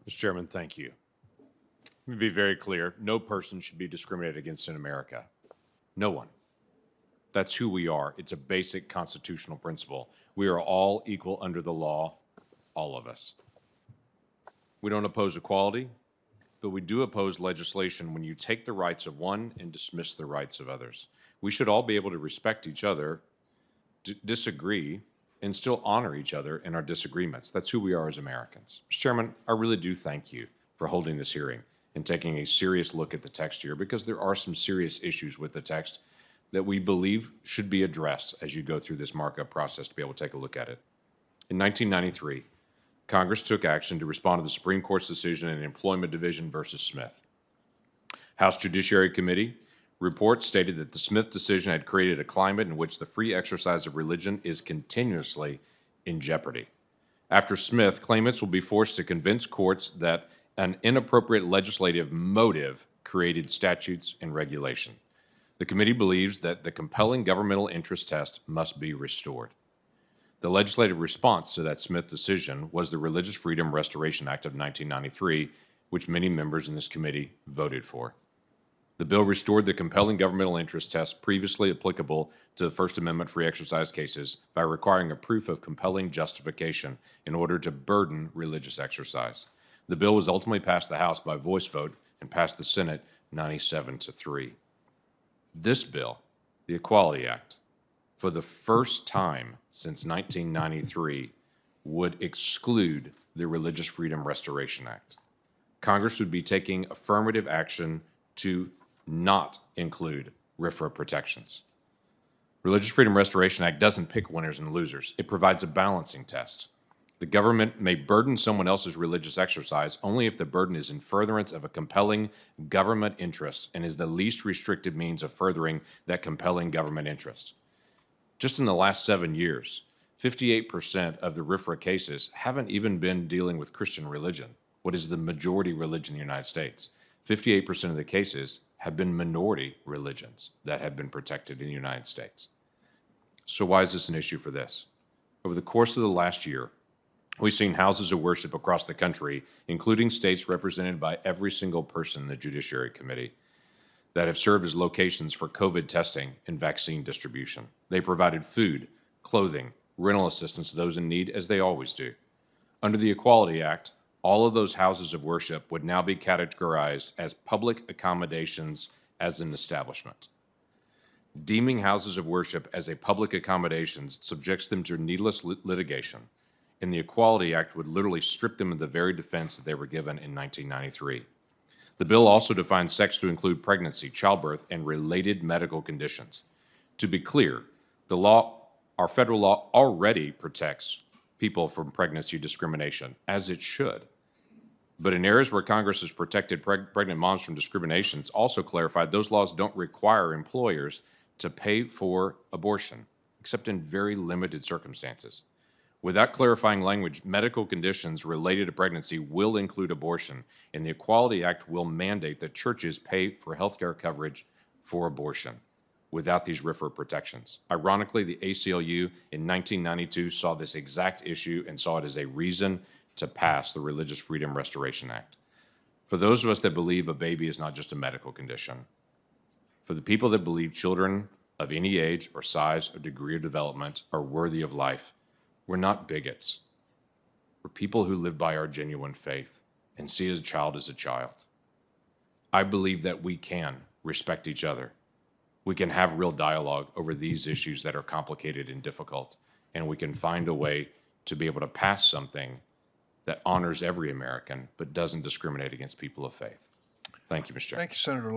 Mr. Chairman, thank you. Let me be very clear. No person should be discriminated against in America. No one. That's who we are. It's a basic constitutional principle. We are all equal under the law, all of us. We don't oppose equality, but we do oppose legislation when you take the rights of one and dismiss the rights of others. We should all be able to respect each other, disagree, and still honor each other in our disagreements. That's who we are as Americans. Mr. Chairman, I really do thank you for holding this hearing and taking a serious look at the text here, because there are some serious issues with the text that we believe should be addressed as you go through this markup process to be able to take a look at it. In 1993, Congress took action to respond to the Supreme Court's decision in Employment Division versus Smith. House Judiciary Committee report stated that the Smith decision had created a climate in which the free exercise of religion is continuously in jeopardy. After Smith, claimants will be forced to convince courts that an inappropriate legislative motive created statutes and regulation. The committee believes that the compelling governmental interest test must be restored. The legislative response to that Smith decision was the Religious Freedom Restoration Act of 1993, which many members in this committee voted for. The bill restored the compelling governmental interest test previously applicable to the First Amendment free exercise cases by requiring a proof of compelling justification in order to burden religious exercise. The bill was ultimately passed the House by voice vote and passed the Senate 97-3. This bill, the Equality Act, for the first time since 1993, would exclude the Religious Freedom Restoration Act. Congress would be taking affirmative action to not include RFRA protections. Religious Freedom Restoration Act doesn't pick winners and losers. It provides a balancing test. The government may burden someone else's religious exercise only if the burden is in furtherance of a compelling government interest and is the least restricted means of furthering that compelling government interest. Just in the last 7 years, 58% of the RFRA cases haven't even been dealing with Christian religion, what is the majority religion in the United States. 58% of the cases have been minority religions that have been protected in the United States. So why is this an issue for this? Over the course of the last year, we've seen houses of worship across the country, including states represented by every single person in the Judiciary Committee, that have served as locations for COVID testing and vaccine distribution. They provided food, clothing, rental assistance to those in need, as they always do. Under the Equality Act, all of those houses of worship would now be categorized as public accommodations as an establishment. Deeming houses of worship as a public accommodation subjects them to needless litigation, and the Equality Act would literally strip them of the very defense that they were given in 1993. The bill also defines sex to include pregnancy, childbirth, and related medical conditions. To be clear, the law, our federal law, already protects people from pregnancy discrimination, as it should. But in areas where Congress has protected pregnant moms from discrimination, it's also clarified those laws don't require employers to pay for abortion, except in very limited circumstances. Without clarifying language, medical conditions related to pregnancy will include abortion, and the Equality Act will mandate that churches pay for health care coverage for abortion without these RFRA protections. Ironically, the ACLU in 1992 saw this exact issue and saw it as a reason to pass the Religious Freedom Restoration Act. For those of us that believe a baby is not just a medical condition, for the people that believe children of any age or size or degree of development are worthy of life, we're not bigots. We're people who live by our genuine faith and see a child as a child. I believe that we can respect each other. We can have real dialogue over these issues that are complicated and difficult, and we can find a way to be able to pass something that honors every American but doesn't discriminate against people of faith. Thank you, Mr. Chairman. Thank you, Senator